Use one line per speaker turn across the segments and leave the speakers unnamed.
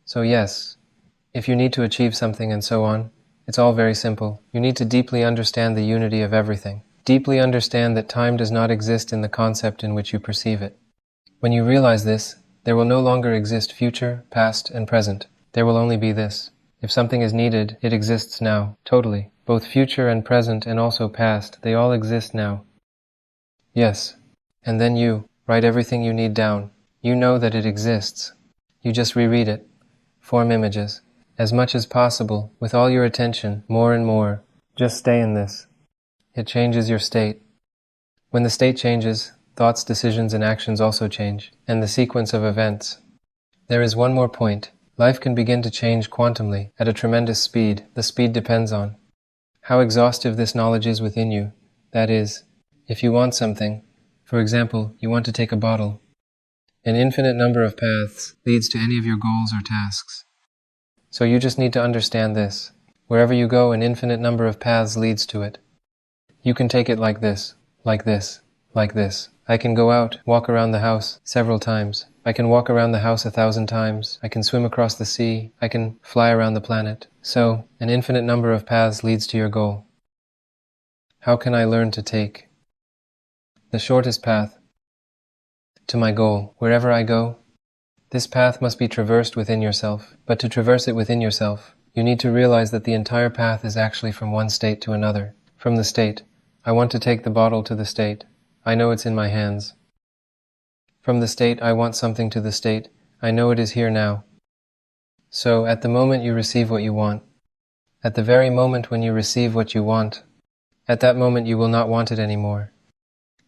So yes, if you need to achieve something and so on, it's all very simple. You need to deeply understand the unity of everything. Deeply understand that time does not exist in the concept in which you perceive it. When you realize this, there will no longer exist future, past, and present. There will only be this. If something is needed, it exists now, totally. Both future and present and also past, they all exist now. Yes. And then you write everything you need down. You know that it exists. You just reread it. Form images. As much as possible, with all your attention, more and more. Just stay in this. It changes your state. When the state changes, thoughts, decisions, and actions also change, and the sequence of events. There is one more point. Life can begin to change quantumly, at a tremendous speed. The speed depends on how exhaustive this knowledge is within you. That is, if you want something, for example, you want to take a bottle, an infinite number of paths leads to any of your goals or tasks. So you just need to understand this. Wherever you go, an infinite number of paths leads to it. You can take it like this, like this, like this. I can go out, walk around the house several times. I can walk around the house 1,000 times. I can swim across the sea. I can fly around the planet. So, an infinite number of paths leads to your goal. How can I learn to take the shortest path to my goal? Wherever I go, this path must be traversed within yourself. But to traverse it within yourself, you need to realize that the entire path is actually from one state to another. From the state, I want to take the bottle, to the state, I know it's in my hands. From the state, I want something, to the state, I know it is here now. So, at the moment you receive what you want, at the very moment when you receive what you want, at that moment you will not want it anymore.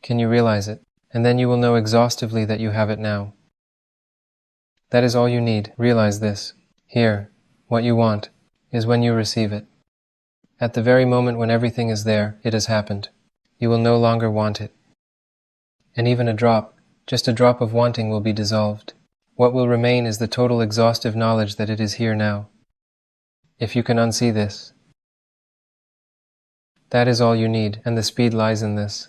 Can you realize it? And then you will know exhaustively that you have it now. That is all you need. Realize this. Here, what you want, is when you receive it. At the very moment when everything is there, it has happened. You will no longer want it. And even a drop, just a drop of wanting will be dissolved. What will remain is the total exhaustive knowledge that it is here now. If you can unsee this, that is all you need, and the speed lies in this.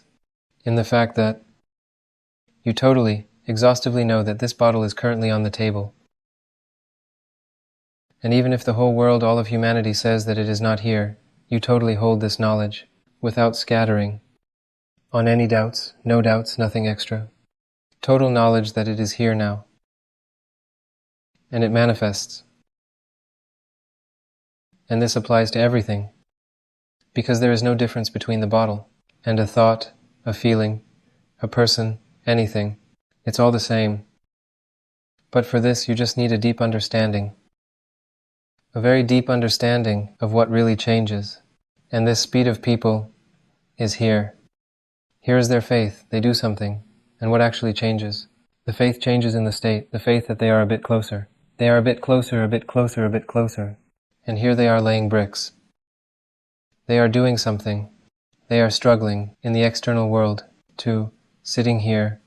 In the fact that you totally, exhaustively know that this bottle is currently on the table. And even if the whole world, all of humanity says that it is not here, you totally hold this knowledge, without scattering on any doubts, no doubts, nothing extra. Total knowledge that it is here now. And it manifests. And this applies to everything, because there is no difference between the bottle and a thought, a feeling, a person, anything. It's all the same. But for this, you just need a deep understanding. A very deep understanding of what really changes. And this speed of people is here. Here is their faith. They do something. And what actually changes? The faith changes in the state. The faith that they are a bit closer. They are a bit closer, a bit closer, a bit closer. And here they are laying bricks. They are doing something. They are struggling in the external world to, sitting here,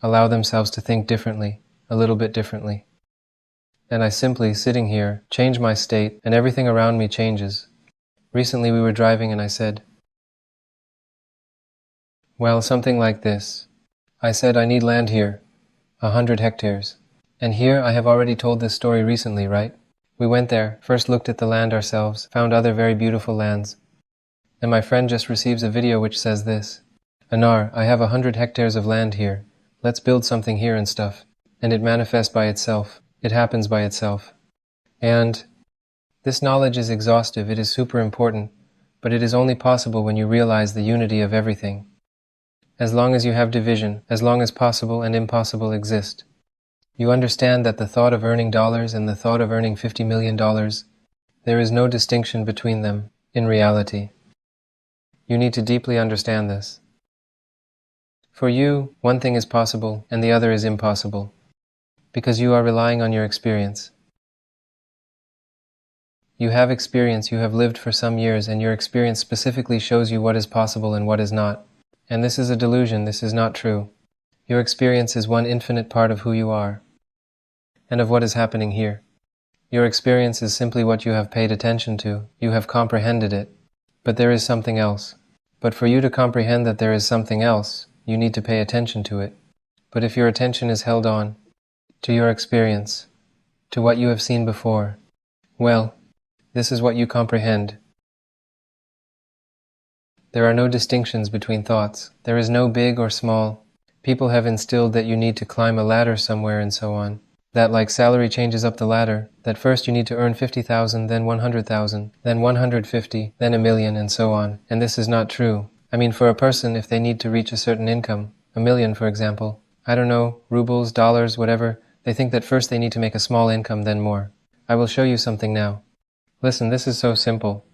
allow themselves to think differently, a little bit differently. And I simply, sitting here, change my state, and everything around me changes. Recently we were driving and I said, well, something like this. I said I need land here, 100 hectares. And here I have already told this story recently, right? We went there, first looked at the land ourselves, found other very beautiful lands. And my friend just receives a video which says this, Anar, I have 100 hectares of land here. Let's build something here and stuff. And it manifests by itself. It happens by itself. And this knowledge is exhaustive, it is super important, but it is only possible when you realize the unity of everything. As long as you have division, as long as possible and impossible exist, you understand that the thought of earning dollars and the thought of earning $50 million, there is no distinction between them in reality. You need to deeply understand this. For you, one thing is possible and the other is impossible, because you are relying on your experience. You have experience, you have lived for some years, and your experience specifically shows you what is possible and what is not. And this is a delusion, this is not true. Your experience is one infinite part of who you are, and of what is happening here. Your experience is simply what you have paid attention to, you have comprehended it. But there is something else. But for you to comprehend that there is something else, you need to pay attention to it. But if your attention is held on to your experience, to what you have seen before. Well, this is what you comprehend. There are no distinctions between thoughts. There is no big or small. People have instilled that you need to climb a ladder somewhere and so on. That like salary changes up the ladder, that first you need to earn 50,000, then 100,000, then 150, then 1,000,000 and so on. And this is not true. I mean, for a person, if they need to reach a certain income, 1,000,000 for example, I don't know, rubles, dollars, whatever, they think that first they need to make a small income, then more. I will show you something now. Listen, this is so simple.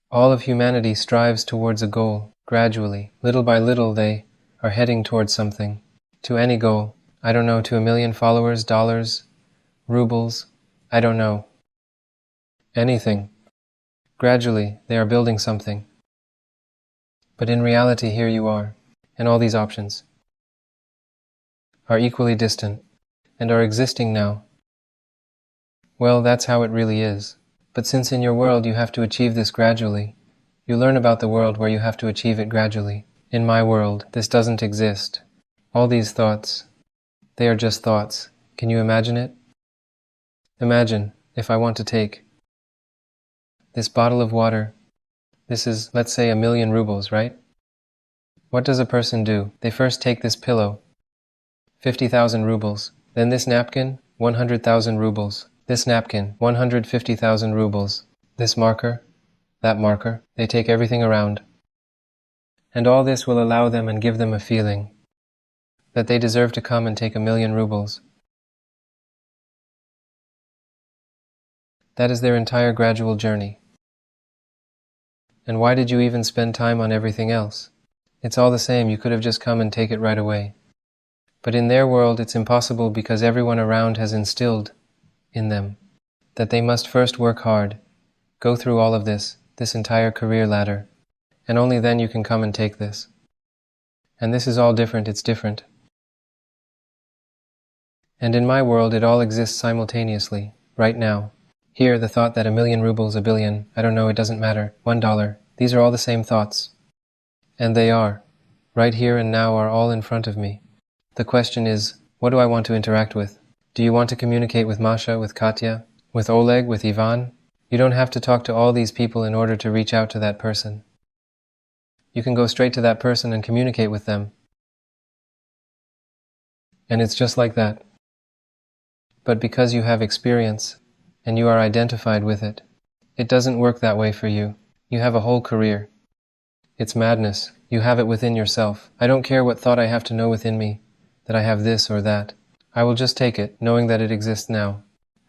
All of humanity strives towards a goal. Gradually, little by little, they are heading towards something. To any goal. I don't know, to 1,000,000 followers, dollars, rubles, I don't know. Anything. Gradually, they are building something. But in reality, here you are, and all these options are equally distant, and are existing now. Well, that's how it really is. But since in your world you have to achieve this gradually, you learn about the world where you have to achieve it gradually. In my world, this doesn't exist. All these thoughts, they are just thoughts. Can you imagine it? Imagine if I want to take this bottle of water. This is, let's say, 1,000,000 rubles, right? What does a person do? They first take this pillow, 50,000 rubles. Then this napkin, 100,000 rubles. This napkin, 150,000 rubles. This marker, that marker. They take everything around. And all this will allow them and give them a feeling that they deserve to come and take 1,000,000 rubles. That is their entire gradual journey. And why did you even spend time on everything else? It's all the same, you could have just come and take it right away. But in their world it's impossible because everyone around has instilled in them that they must first work hard, go through all of this entire career ladder, and only then you can come and take this. And this is all different, it's different. And in my world it all exists simultaneously, right now. Here, the thought that 1,000,000 rubles, 1,000,000,000, I don't know, it doesn't matter, $1, these are all the same thoughts. And they are, right here and now, are all in front of me. The question is, what do I want to interact with? Do you want to communicate with Masha, with Katya, with Oleg, with Ivan? You don't have to talk to all these people in order to reach out to that person. You can go straight to that person and communicate with them. And it's just like that. But because you have experience, and you are identified with it, it doesn't work that way for you. You have a whole career. It's madness. You have it within yourself. I don't care what thought I have to know within me, that I have this or that. I will just take it, knowing that it exists now.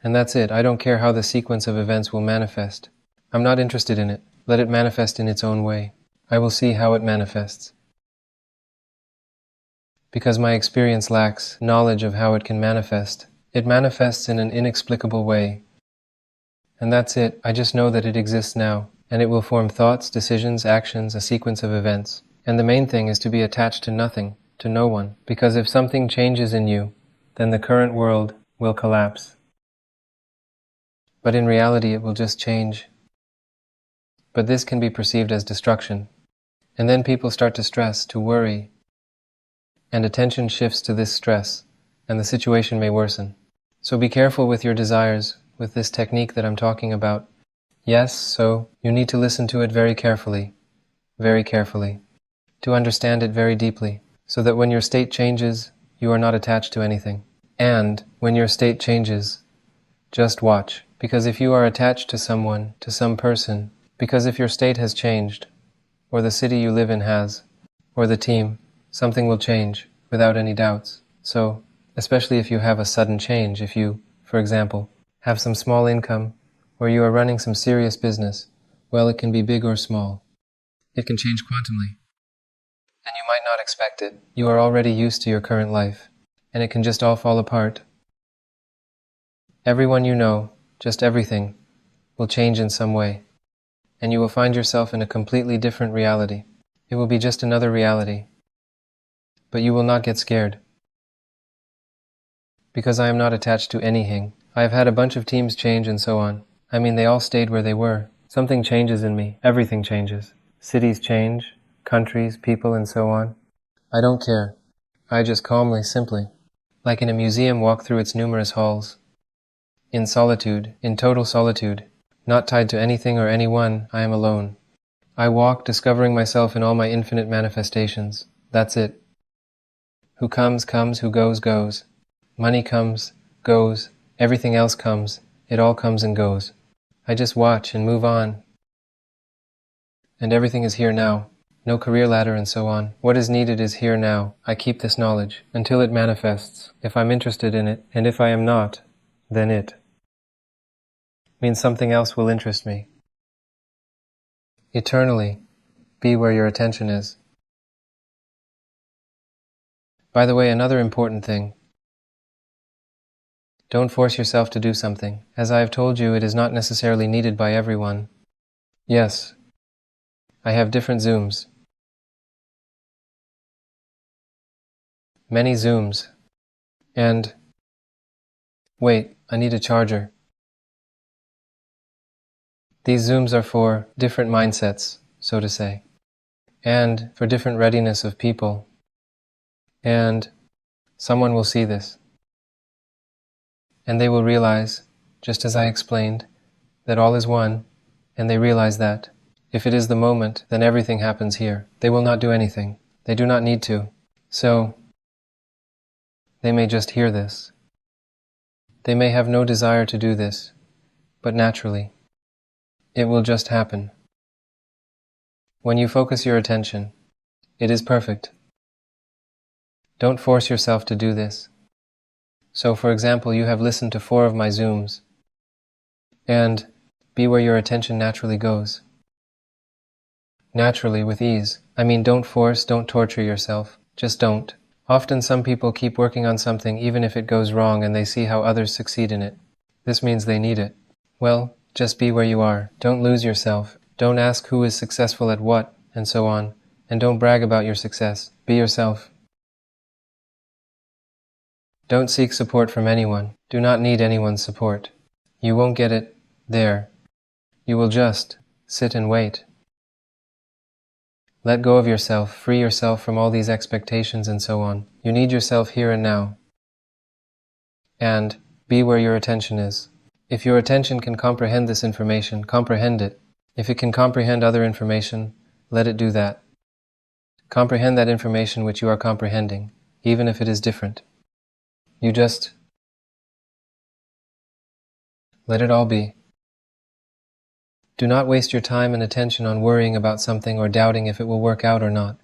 And that's it. I don't care how the sequence of events will manifest. I'm not interested in it. Let it manifest in its own way. I will see how it manifests. Because my experience lacks knowledge of how it can manifest. It manifests in an inexplicable way. And that's it. I just know that it exists now. And it will form thoughts, decisions, actions, a sequence of events. And the main thing is to be attached to nothing, to no one. Because if something changes in you, then the current world will collapse. But in reality it will just change. But this can be perceived as destruction. And then people start to stress, to worry. And attention shifts to this stress, and the situation may worsen. So be careful with your desires, with this technique that I'm talking about. Yes, so you need to listen to it very carefully, to understand it very deeply, so that when your state changes, you are not attached to anything. And when your state changes, just watch. Because if you are attached to someone, to some person, because if your state has changed, or the city you live in has, or the team, something will change, without any doubts. So, especially if you have a sudden change, if you, for example, have some small income, or you are running some serious business, well, it can be big or small. It can change quantumly. And you might not expect it. You are already used to your current life, and it can just all fall apart. Everyone you know, just everything, will change in some way, and you will find yourself in a completely different reality. It will be just another reality. But you will not get scared. Because I am not attached to anything. I have had a bunch of teams change and so on. I mean, they all stayed where they were. Something changes in me. Everything changes. Cities change, countries, people, and so on. I don't care. I just calmly, simply Like in a museum, walk through its numerous halls. In solitude, in total solitude, not tied to anything or anyone, I am alone. I walk, discovering myself in all my infinite manifestations. That's it. Who comes, comes. Who goes, goes. Money comes, goes. Everything else comes. It all comes and goes. I just watch and move on. And everything is here now. No career ladder and so on. What is needed is here now. I keep this knowledge until it manifests, if I'm interested in it, and if I am not, then it means something else will interest me. Eternally, be where your attention is. By the way, another important thing. Don't force yourself to do something. As I have told you, it is not necessarily needed by everyone. Yes, I have different Zooms. Many Zooms. And wait, I need a charger. These Zooms are for different mindsets, so to say, and for different readiness of people. And someone will see this. And they will realize, just as I explained, that all is one, and they realize that if it is the moment, then everything happens here. They will not do anything. They do not need to. So, they may just hear this. They may have no desire to do this, but naturally, it will just happen. When you focus your attention, it is perfect. Don't force yourself to do this. So, for example, you have listened to 4 of my Zooms, and be where your attention naturally goes. Naturally, with ease. I mean, don't force, don't torture yourself. Just don't. Often some people keep working on something even if it goes wrong and they see how others succeed in it. This means they need it. Well, just be where you are. Don't lose yourself. Don't ask who is successful at what, and so on. And don't brag about your success. Be yourself. Don't seek support from anyone. Do not need anyone's support. You won't get it there. You will just sit and wait. Let go of yourself, free yourself from all these expectations and so on. You need yourself here and now. And be where your attention is. If your attention can comprehend this information, comprehend it. If it can comprehend other information, let it do that. Comprehend that information which you are comprehending, even if it is different. You just let it all be. Do not waste your time and attention on worrying about something or doubting if it will work out or not.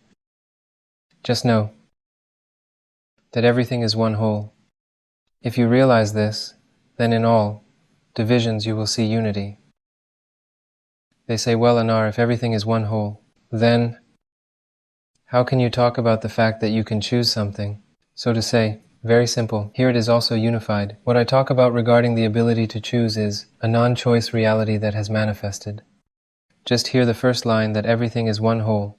Just know that everything is one whole. If you realize this, then in all divisions you will see unity. They say, well, Anar, if everything is one whole, then how can you talk about the fact that you can choose something? So to say, very simple, here it is also unified. What I talk about regarding the ability to choose is a non-choice reality that has manifested. Just hear the first line that everything is one whole.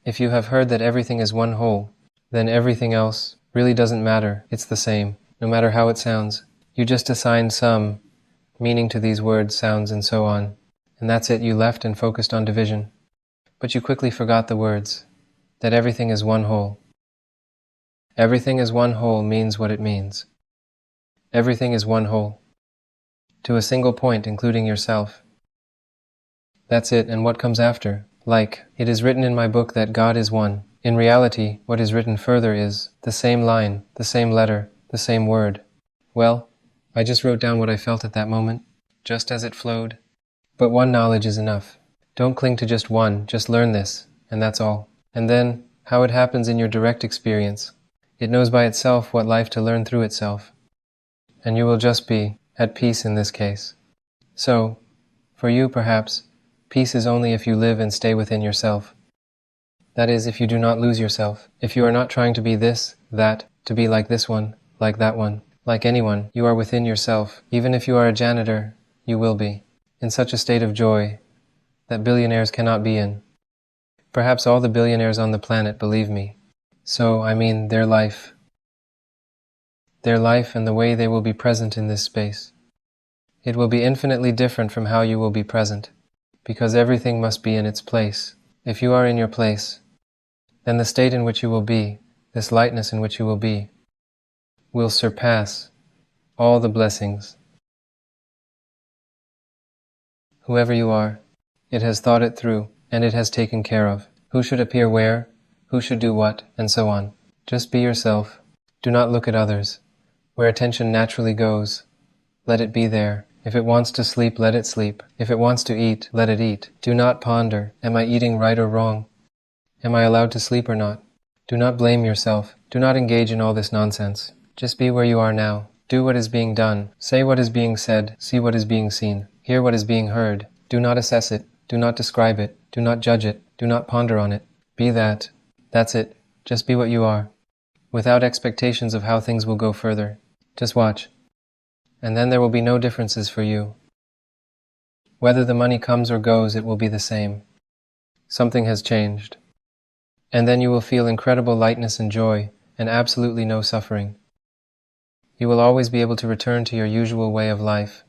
If you have heard that everything is one whole, then everything else really doesn't matter. It's the same, no matter how it sounds. You just assigned some meaning to these words, sounds, and so on. And that's it, you left and focused on division. But you quickly forgot the words, that everything is one whole. Everything is one whole means what it means. Everything is one whole. To a single point, including yourself. That's it, and what comes after? Like, it is written in my book that God is one. In reality, what is written further is the same line, the same letter, the same word. Well, I just wrote down what I felt at that moment, just as it flowed. But one knowledge is enough. Don't cling to just one, just learn this, and that's all. And then, how it happens in your direct experience. It knows by itself what life to learn through itself. And you will just be at peace in this case. So, for you perhaps, peace is only if you live and stay within yourself. That is, if you do not lose yourself. If you are not trying to be this, that, to be like this one, like that one, like anyone, you are within yourself. Even if you are a janitor, you will be. In such a state of joy that billionaires cannot be in. Perhaps all the billionaires on the planet, believe me. So, I mean, their life and the way they will be present in this space. It will be infinitely different from how you will be present, because everything must be in its place. If you are in your place, then the state in which you will be, this lightness in which you will be, will surpass all the blessings. Whoever you are, it has thought it through, and it has taken care of. Who should appear where, who should do what, and so on. Just be yourself. Do not look at others. Where attention naturally goes, let it be there. If it wants to sleep, let it sleep. If it wants to eat, let it eat. Do not ponder, am I eating right or wrong? Am I allowed to sleep or not? Do not blame yourself. Do not engage in all this nonsense. Just be where you are now. Do what is being done. Say what is being said. See what is being seen. Hear what is being heard. Do not assess it. Do not describe it. Do not judge it. Do not ponder on it. Be that. That's it. Just be what you are. Without expectations of how things will go further. Just watch. And then there will be no differences for you. Whether the money comes or goes, it will be the same. Something has changed. And then you will feel incredible lightness and joy, and absolutely no suffering. You will always be able to return to your usual way of life.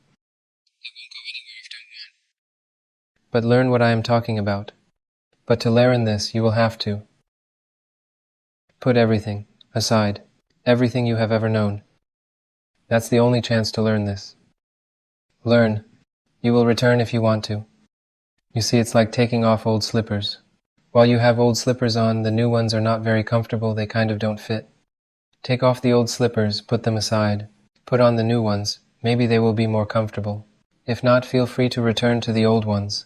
But learn what I am talking about. But to learn this, you will have to put everything aside, everything you have ever known. That's the only chance to learn this. Learn. You will return if you want to. You see, it's like taking off old slippers. While you have old slippers on, the new ones are not very comfortable, they kind of don't fit. Take off the old slippers, put them aside. Put on the new ones, maybe they will be more comfortable. If not, feel free to return to the old ones.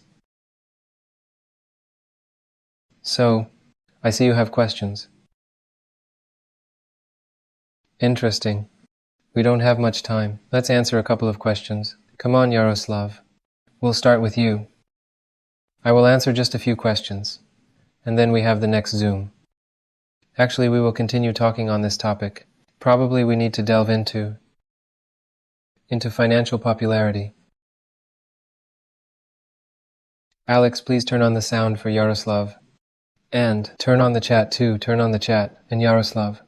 So, I see you have questions. Interesting. We don't have much time. Let's answer a couple of questions. Come on, Yaroslav. We'll start with you. I will answer just a few questions, and then we have the next Zoom. Actually, we will continue talking on this topic. Probably we need to delve into financial popularity. Alex, please turn on the sound for Yaroslav. And turn on the chat too, turn on the chat, and Yaroslav.